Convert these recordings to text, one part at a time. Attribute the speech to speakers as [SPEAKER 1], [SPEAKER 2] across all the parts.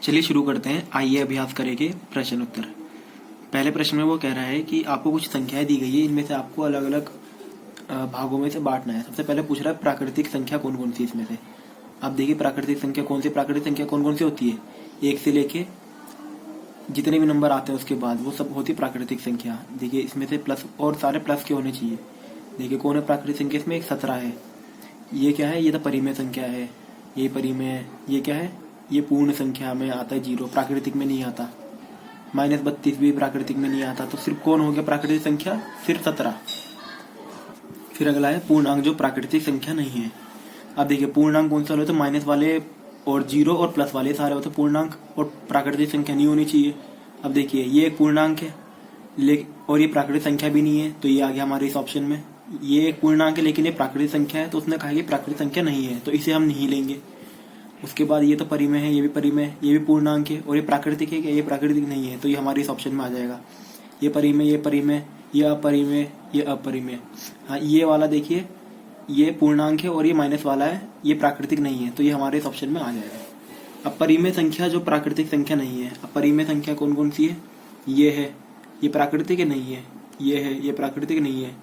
[SPEAKER 1] चलिए शुरू करते हैं। आइए अभ्यास करेंगे प्रश्न उत्तर। पहले प्रश्न में वो कह रहा है कि आपको कुछ संख्याएं दी गई है, इनमें से आपको अलग अलग भागों में से बांटना है। सबसे पहले पूछ रहा है प्राकृतिक संख्या कौन कौन सी इसमें से। आप देखिए प्राकृतिक संख्या कौन सी होती है। एक से लेके जितने भी नंबर आते हैं उसके बाद वो सब होती है प्राकृतिक संख्या। देखिए इसमें से प्लस और सारे प्लस के होने चाहिए। देखिए कौन है प्राकृतिक संख्या, इसमें एक 17 है। ये क्या है, ये तो परिमेय संख्या है। ये परिमेय है। ये क्या है, ये पूर्ण संख्या में आता है 0, प्राकृतिक में नहीं आता। -32 भी प्राकृतिक में नहीं आता। तो सिर्फ कौन हो गया प्राकृतिक संख्या, सिर्फ 17। फिर अगला है पूर्णांक जो प्राकृतिक संख्या नहीं है। अब देखिए पूर्णांक कौन सा होता है, माइनस वाले और 0 और प्लस वाले सारे होते पूर्णांक, और प्राकृतिक संख्या नहीं होनी चाहिए। अब देखिए ये एक पूर्णांक है और ये प्राकृतिक संख्या भी नहीं है, तो ये आ गया हमारे इस ऑप्शन में। ये एक पूर्णांक है लेकिन ये प्राकृतिक संख्या है, तो उसने कहा कि प्राकृतिक संख्या नहीं है, तो इसे हम नहीं लेंगे। उसके बाद ये तो परिमेय है, ये भी परिमेय है, ये भी पूर्णांक है, और ये प्राकृतिक है क्या, ये प्राकृतिक नहीं है, तो ये हमारे इस ऑप्शन में आ जाएगा। ये परिमेय, ये परिमेय, ये अपरिमेय, ये अपरिमेय। हाँ ये वाला देखिए ये पूर्णांक है और ये माइनस वाला है, ये प्राकृतिक नहीं है, तो ये हमारे इस ऑप्शन में आ जाएगा। अपरिमेय संख्या जो प्राकृतिक संख्या नहीं है। अपरिमेय संख्या कौन कौन सी है, ये है, ये प्राकृतिक है नहीं है, ये है, ये प्राकृतिक नहीं है।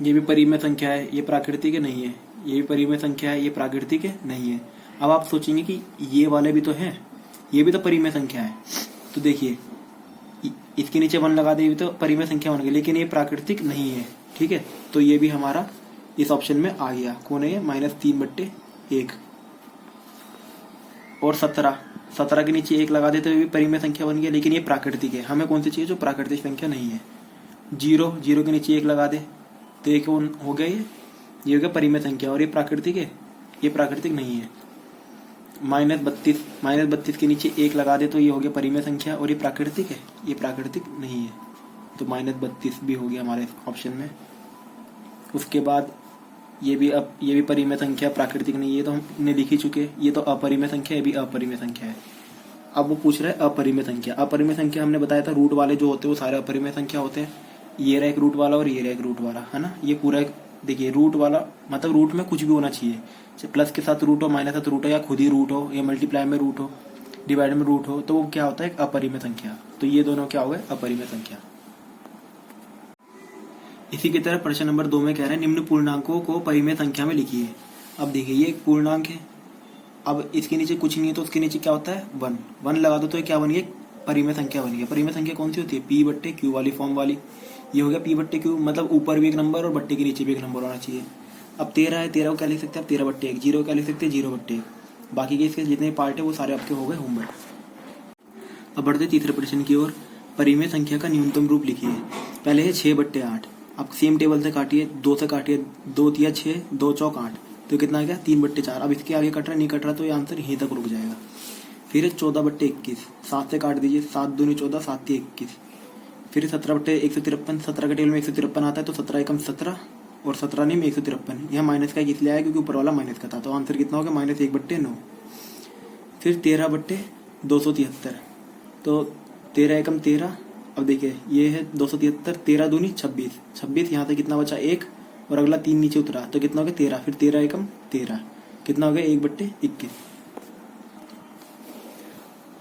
[SPEAKER 1] ये भी परिमेय संख्या है, ये प्राकृतिक है नहीं है, ये भी परिमेय संख्या है, ये प्राकृतिक है नहीं है। अब आप सोचेंगे कि ये वाले भी तो हैं, ये भी तो परिमेय संख्या है, तो देखिए इसके नीचे 1 लगा दे, ये भी तो परिमेय संख्या बन गई, लेकिन ये प्राकृतिक नहीं है। ठीक है, तो ये भी हमारा इस ऑप्शन में आ गया। कौन है ये, -3/1 और 17 के नीचे 1 लगा देते, तो ये भी परिमेय संख्या बन गया, लेकिन ये प्राकृतिक है। हमें कौन सी चाहिए, जो प्राकृतिक संख्या नहीं है। 0 के नीचे 1 लगा दे तो ये कौन हो गया, ये हो गया परिमेय संख्या, और ये प्राकृतिक है, ये प्राकृतिक नहीं है। -32 के नीचे 1 लगा दे तो ये हो गया परिमेय संख्या, और ये प्राकृतिक है, ये प्राकृतिक नहीं है, तो -32 भी हो गया हमारे ऑप्शन में। उसके बाद ये भी परिमेय संख्या, प्राकृतिक नहीं है, तो हमने लिख ही चुके। ये तो अपरिमेय संख्या, ये भी अपरिमेय संख्या है। अब वो पूछ रहा है अपरिमेय संख्या। अपरिमेय संख्या हमने बताया था रूट वाले जो होते हैं वो सारे अपरिमेय संख्या होते हैं। ये रहा एक रूट वाला और ये रहा एक रूट वाला, है ना। ये पूरा देखिए रूट वाला मतलब रूट में कुछ भी होना चाहिए, चाहे प्लस के साथ रूट हो, माइनस के साथ रूट हो, या खुद ही रूट हो, या मल्टीप्लाई में रूट हो, डिवाइड में रूट हो, तो वो क्या होता है, एक अपरिमेय संख्या। तो ये दोनों क्या हो गए, अपरिमेय संख्या। इसी की तरह प्रश्न नंबर 2 में कह रहे हैं निम्न पूर्णांकों को परिमेय संख्या में लिखिए। अब देखिए ये एक पूर्णांक है, अब इसके नीचे कुछ नहीं है तो उसके नीचे क्या होता है, 1 लगा दो तो ये क्या बन गया, परिमेय संख्या बन गया। परिमेय संख्या कौन सी होती है, P/Q वाली फॉर्म वाली। ये हो गया P/Q, मतलब ऊपर भी एक नंबर और बट्टे के नीचे भी एक नंबर होना चाहिए। अब 13 है, 13 को क्या लिख सकते हैं आप, 13/1। 0 को क्या लिख सकते हैं, 0/1। बाकी के इसके जितने पार्ट है वो सारे आपके हो गए होमवर्क। अब बढ़ते तीसरे प्रश्न की ओर। परिमेय संख्या का न्यूनतम रूप लिखिए। पहले है 6/8। आप सेम टेबल से काटिए, 2 से काटिए, 2 तिया 6, 2 चौक 8, तो कितना आ गया, 3/4। अब इसके आगे कट रहा नहीं कट रहा तो ये आंसर यहीं तक रुक जाएगा। फिर है 14/21। 7 से काट दीजिए, 7 दूनी 14, 7 तिया 21। फिर 17/153। 17 के टेबल में 153 आता है, तो 17 एकम 17 और 17 नहीं में 153। यह माइनस का इसलिए आया क्योंकि ऊपर वाला माइनस का था, तो आंसर कितना हो गया, -1/9। फिर 13/273, तो 13 एकम 13। अब देखिए ये है 273, 13 दूनी 26, 26 यहाँ से कितना बचा, 1, और अगला 3 नीचे उतरा तो कितना हो गया, 13। फिर 13 एकम 13, कितना हो गया, 1/21।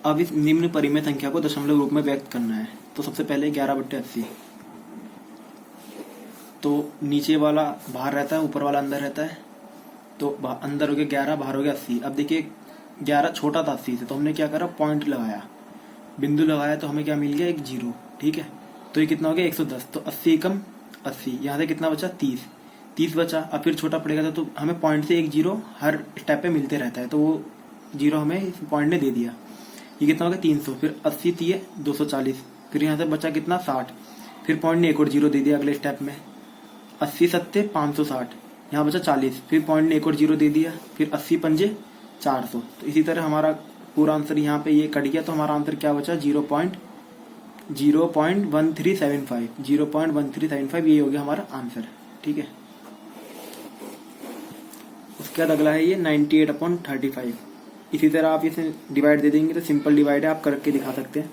[SPEAKER 1] अब इस निम्न परिमेय संख्या को दशमलव रूप में व्यक्त करना है। तो सबसे पहले 11/80, तो नीचे वाला बाहर रहता है, ऊपर वाला अंदर रहता है, तो अंदर हो गया 11, बाहर हो गया 80। अब देखिए 11 छोटा था 80 से, तो हमने क्या करा, पॉइंट लगाया, बिंदु लगाया, तो हमें क्या मिल गया, एक 0। ठीक है, तो ये कितना हो गया, 110। तो 80 एकम 80, यहाँ से कितना बचा, 30 बचा। अब फिर छोटा पड़ेगा था, तो हमें पॉइंट से एक 0 हर स्टेप पे मिलते रहता है, तो वो 0 हमें इस पॉइंट ने दे दिया। ये कितना हो गया, 300। फिर 80 तिये 240, फिर यहाँ से बचा कितना, 60। फिर पॉइंट ने एक और 0 दे दिया अगले स्टेप में, 80 सत्ते 560, यहाँ बचा 40। फिर पॉइंट ने एक और 0 दे दिया, फिर 80 पंजे 400। तो इसी तरह हमारा पूरा आंसर यहाँ पे ये कट गया, तो हमारा आंसर क्या बचा, 0.1375। ये हो गया हमारा आंसर। ठीक है, उसके बाद अगला है ये 98/35। इसी तरह आप इसे डिवाइड दे देंगे तो सिंपल डिवाइड है, आप करके दिखा सकते हैं।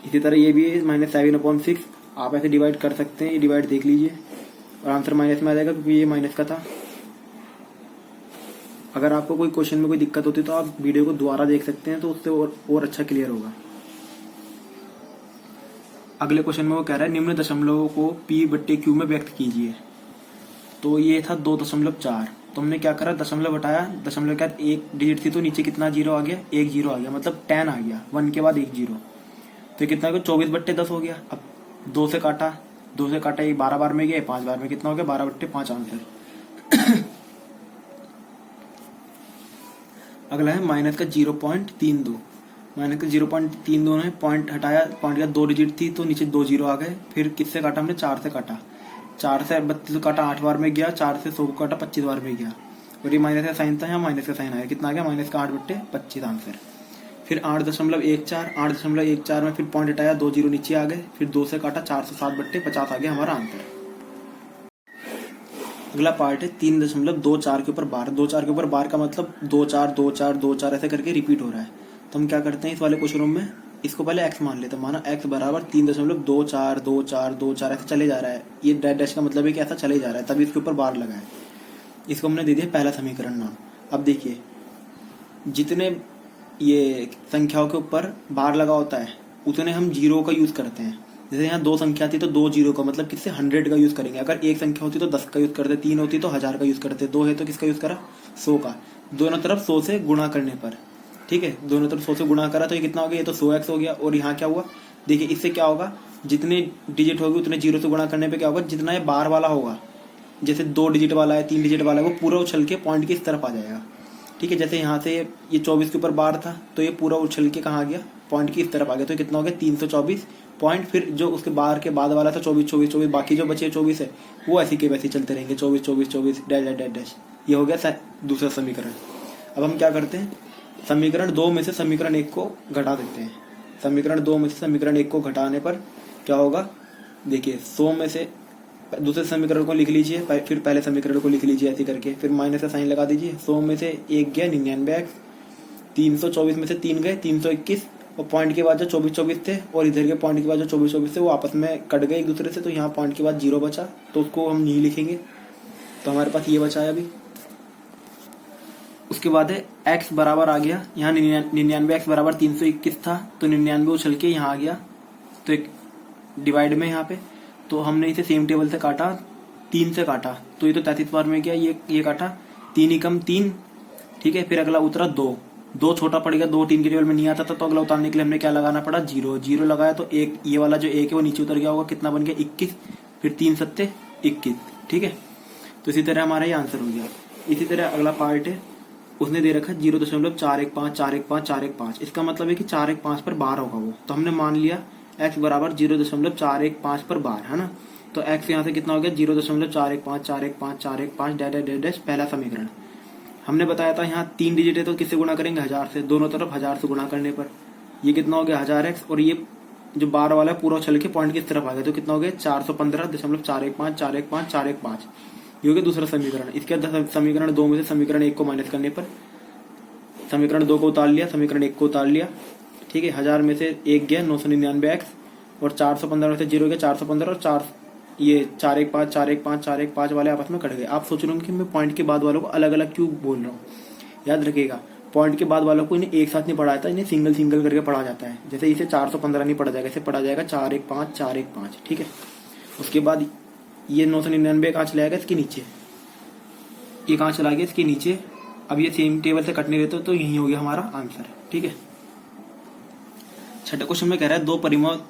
[SPEAKER 1] इसी तरह ये भी है -7/6, आप ऐसे डिवाइड कर सकते हैं। ये डिवाइड देख लीजिए और आंसर माइनस में आ जाएगा क्योंकि ये माइनस का था। अगर आपको कोई क्वेश्चन में कोई दिक्कत होती है तो आप वीडियो को दोबारा देख सकते हैं, तो उससे और अच्छा क्लियर होगा। अगले क्वेश्चन में वो कह रहा है निम्न दशमलवों को p/q में व्यक्त कीजिए। तो ये था 2.4। तो हमने क्या करा, दशमलव हटाया, दशमलव के बाद एक डिजिट थी तो नीचे कितना जीरो आ गया, एक जीरो आ गया, मतलब 10 आ गया, 1 के बाद एक जीरो, तो कितना हो गया 24/10 हो गया। अब 2 से काटा, ये 12 बार में गया, 5 बार में कितना हो गया 12/5 आंसर। अगला है माइनस का 0.32। माइनस का 0.32 है, पॉइंट हटाया, पॉइंट का 2 डिजिट थी तो नीचे 2 जीरो आ गए। फिर किससे काटा हमने, 4 से काटा, 4 से 32 को काटा 8 बार में गया, 4 से 100 को काटा 25 बार में गया, और ये माइनस का साइन था, यहाँ माइनस का साइन आया, कितना आ गया माइनस का 8/25 आंसर। फिर 8.14 में फिर पॉइंट हटाया, 2 जीरो नीचे आ गए, फिर 2 से काटा, 407/50 आ गया हमारा आंसर। अगला पार्ट है 3.24 के ऊपर बार। 2 4 के ऊपर बार का मतलब 2 4 2 4 2 4 ऐसे करके रिपीट हो रहा है। तो हम क्या करते हैं, इस वाले क्वेश्चन में इसको पहले x मान लेते हैं। माना x बराबर 3.24 2 4 2 4 ऐसे चले जा रहा है। ये डैश का मतलब है कि ऐसा चले जा रहा है, तभी इसके ऊपर बार लगा है। इसको हमने दे दिया पहला समीकरण नाम। अब देखिए, जितने ये संख्याओं के ऊपर बार लगा होता है उतने हम जीरो का यूज करते हैं। जैसे यहाँ 2 संख्या थी तो 2 जीरो का मतलब किससे 100 का यूज करेंगे। अगर एक संख्या होती तो 10 का यूज करते, 3 होती तो 1000 का यूज करते, 2 है तो किसका यूज करा 100 का। दोनों तरफ 100 से गुणा करने पर, ठीक है, दोनों तरफ 100 से गुणा करा तो ये कितना हो गया, ये तो 100x हो गया। और यहाँ क्या हुआ, देखिए इससे क्या होगा, जितने डिजिट होगी उतने जीरो से गुणा करने पे क्या होगा, जितना ये बार वाला होगा, जैसे 2 डिजिट वाला है 3 डिजिट वाला है, वो पूरा उछल के पॉइंट की इस तरफ आ जाएगा। ठीक है, जैसे यहाँ से ये 24 के ऊपर बार था तो ये पूरा उछल के कहाँ आ गया, पॉइंट की इस तरफ आ गया। तो कितना हो गया 324 पॉइंट। फिर जो उसके बार के बाद वाला था 24 24 24, बाकी जो बचे 24 है वो ऐसी के वैसे चलते रहेंगे, 24 24 24 डैश डैश डैश। ये हो गया दूसरा समीकरण। अब हम क्या करते हैं, समीकरण 2 में से समीकरण 1 को घटा देते हैं। समीकरण 2 में से समीकरण 1 को घटाने पर क्या होगा, देखिए 100 में से दूसरे समीकरण को लिख लीजिए, फिर पहले समीकरण को लिख लीजिए ऐसे करके, फिर माइनस का साइन लगा दीजिए। 100 में से 1 गया 99x, 324 में से 3 गए 321, और पॉइंट के बाद जो 24 24 थे और इधर के पॉइंट के बाद जो 24 24 थे वो आपस में कट गए एक दूसरे से, तो यहाँ पॉइंट के बाद 0 बचा, तो उसको हम नहीं लिखेंगे, तो हमारे पास ये बचा है अभी। उसके बाद है x बराबर आ गया, यहाँ 99x बराबर 321 था, तो 99 उछल के यहाँ आ गया, तो एक डिवाइड में यहाँ पे, तो हमने इसे सेम टेबल से काटा, 3 से काटा, तो ये तो 33 बार में गया, ये काटा, 3 ही कम 3, ठीक है। फिर अगला उतरा 2 छोटा पड़ गया, 2 3 के टेबल में नहीं आता था, तो अगला उतारने के लिए हमने क्या लगाना पड़ा, 0 लगाया, तो एक ये वाला जो 1 है वो नीचे उतर गया होगा, कितना बन गया 21, फिर 3 7 21, ठीक है। तो इसी तरह हमारा ये आंसर हो गया। इसी तरह अगला पार्ट है, उसने दे रखा 0.415 इसका मतलब है कि 415 पर बार होगा वो, तो हमने मान लिया x बराबर 0.415 पर बार, है ना। तो x यहाँ से कितना हो गया 0.415 डैश पहला समीकरण। हमने बताया था यहाँ 3 डिजिट है तो किससे गुणा करेंगे 1000 से, दोनों तरफ 1000 से गुणा करने पर ये कितना हो गया 1000x, और ये जो बार वाला है पूरा उछल के पॉइंट की तरफ आ गया, तो कितना हो गया 415.415 ये हो गया दूसरा समीकरण। इसके बाद समीकरण 2 में से समीकरण 1 को माइनस करने पर समीकरण 2 को उतार लिया, समीकरण 1 को उतार लिया, ठीक है। 1000 में से 1 गया 999x, और 415 में से 0 गया 415, और 415 वाले आपस में कट गए। आप सोच रहे होंगे कि मैं पॉइंट के बाद वालों को अलग अलग क्यों बोल रहा हूँ। याद रखिएगा, पॉइंट के बाद वालों को इन्हें एक साथ नहीं पढ़ाया था, इन्हें सिंगल सिंगल करके पढ़ा जाता है। जैसे इसे 415 नहीं पढ़ा जाएगा, इसे पढ़ा जाएगा 415, ठीक है। उसके बाद ये 999 कहाँ चला जाएगा, इसके नीचे, ये कहाँ चला गया इसके नीचे। अब ये सेम टेबल से कटने देते तो यही हो गया हमारा आंसर, ठीक है। छठा क्वेश्चन में कह रहा है 2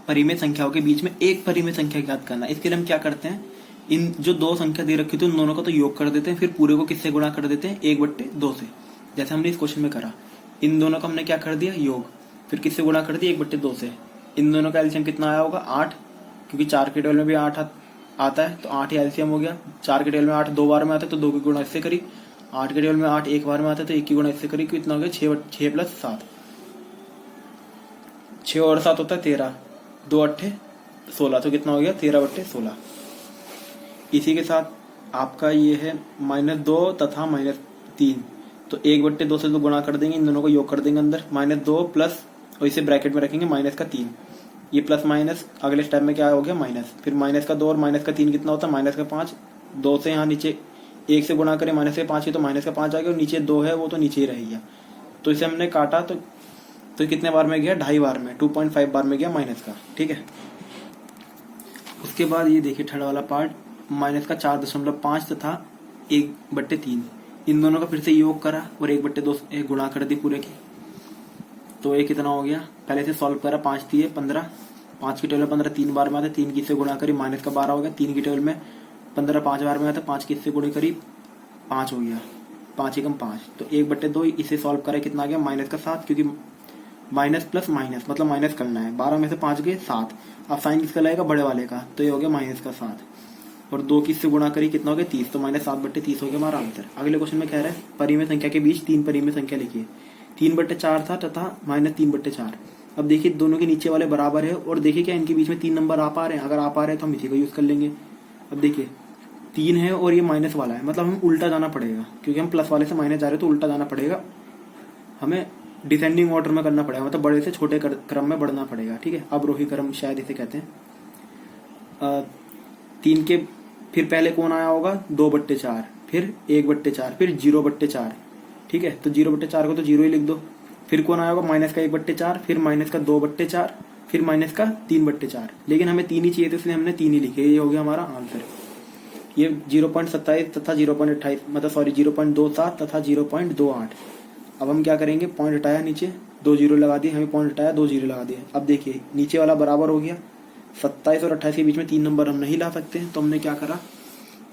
[SPEAKER 1] परिमेय संख्याओं के बीच में एक परिमेय संख्या ज्ञात करना। इसके लिए हम क्या करते हैं, इन जो 2 संख्या दे रखी थी उन दोनों का तो योग कर देते हैं, फिर पूरे को किससे गुणा कर देते हैं 1/2 से, जैसे हमने इस क्वेश्चन में करा। इन दोनों का हमने क्या कर दिया योग, फिर किससे गुणा कर दिया 1/2 से। इन दोनों का एलसीएम कितना आया होगा 8, क्योंकि 4 के टेबल में भी 8 आता है, तो 8 ही एलसीएम हो गया। 4 के टेबल में 8 2 बार में आता है तो 2 की गुणा इससे करी, 8 के टेबल में 8 1 बार में आता है तो 1 की गुणा इससे करी, कितना हो गया 6 + 7, 6 और 7 होता है 13, 2 8 16, तो कितना हो गया 13/16। इसी के साथ आपका ये है -2 तथा -3, तो 1/2 से तो गुणा कर देंगे, इन दोनों को योग कर देंगे अंदर, -2 प्लस, और इसे ब्रैकेट में रखेंगे -3, ये प्लस माइनस अगले स्टेप में क्या हो गया माइनस, फिर -2 और -3 कितना होता है -5, 2 से यहाँ नीचे 1 से गुणा करें माइनस के 5 की तो माइनस का 5 आ गया, और नीचे 2 है वो तो नीचे ही रह गया। तो इसे हमने काटा तो कितने बार में गया, 2.5 बार में, 2.5 बार में गया माइनस का। ठीक है, उसके बाद ये देखिए थर्ड वाला पार्ट, माइनस का 4.5 तथा 1/3, इन दोनों का फिर से योग करा और 1/2 गुणा कर दी पूरे की। तो ये कितना हो गया, पहले से सॉल्व करा, 5 दिए 15, 5 की टेबल में 15 3 बार में आता, 3 की से गुणा करी माइनस का 12 हो गया। 3 की टेबल में 15 5 बार में आता, 5 की से गुणा करी 5 हो गया, 5 एकम 5। तो 1/2 इसे सॉल्व करें, कितना आ गया माइनस का 7, क्योंकि माइनस प्लस माइनस मतलब माइनस करना है। 12 में से 5 गए 7। अब साइन किसका लगेगा, बड़े वाले का, तो ये हो गया माइनस का 7। और 2 की इससे गुणा करी, कितना हो गया 30, तो -7/30 हो गया हमारा आंसर। अगले क्वेश्चन में कह रहा है परिमेय संख्या के बीच 3 परिमेय संख्या लिखिए। 3/4 था तथा -3/4। अब देखिए दोनों के नीचे वाले बराबर है, और देखिए क्या इनके बीच में 3 नंबर आ पा रहे हैं, अगर आ पा रहे हैं तो हम इसी को यूज कर लेंगे। अब देखिए 3 है और ये माइनस वाला है, मतलब हम उल्टा जाना पड़ेगा, क्योंकि हम प्लस वाले से माइनस जा रहे हैं तो उल्टा जाना पड़ेगा, हमें डिसेंडिंग ऑर्डर में करना पड़ेगा, मतलब बड़े से छोटे क्रम में बढ़ना पड़ेगा। ठीक है, अवरोही क्रम शायद इसे कहते हैं। 3 के फिर पहले कौन आया होगा, 2/4, फिर 1/4, फिर 0/4। ठीक है, तो 0/4 को तो 0 ही लिख दो। फिर कौन आया होगा, माइनस का 1/4, फिर माइनस का 2/4, फिर माइनस का 3/4। लेकिन हमें 3 ही चाहिए थे, इसलिए हमने 3 ही लिखे। ये हो गया हमारा आंसर। ये 0.27 तथा 0.28 मतलब 0.27 तथा 0.28। अब हम क्या करेंगे, पॉइंट हटाया, नीचे 2 0 लगा दिए, हमें पॉइंट हटाया 2 0 लगा दिए। अब देखिए नीचे वाला बराबर हो गया। 27 और 28 के बीच में 3 नंबर हम नहीं ला सकते, तो हमने क्या करा,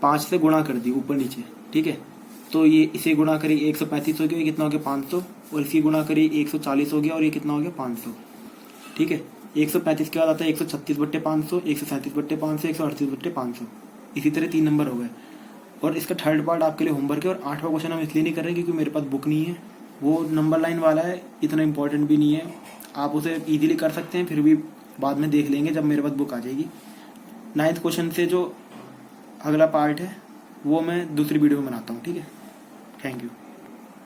[SPEAKER 1] 5 से गुणा कर दी ऊपर नीचे। ठीक है, तो ये इसे गुणा करी 135 हो गया, ये कितना हो गया 500, और इसी गुणा करी 140 हो गया, और ये कितना हो गया 500। ठीक है, 135 के बाद आता है 136/500, 137/500, 138/500। इसी तरह 3 नंबर हो गए। और इसका थर्ड पार्ट आपके लिए होमवर्क है, और 8वां क्वेश्चन हम इसलिए नहीं कर रहे क्योंकि मेरे पास बुक नहीं है, वो नंबर लाइन वाला है, इतना इंपॉर्टेंट भी नहीं है। आप उसे इजीली कर सकते हैं, फिर भी बाद में देख लेंगे जब मेरे पास बुक आ जाएगी। 9th क्वेश्चन से जो अगला पार्ट है वो मैं दूसरी वीडियो में बनाता हूँ। ठीक है, थैंक यू।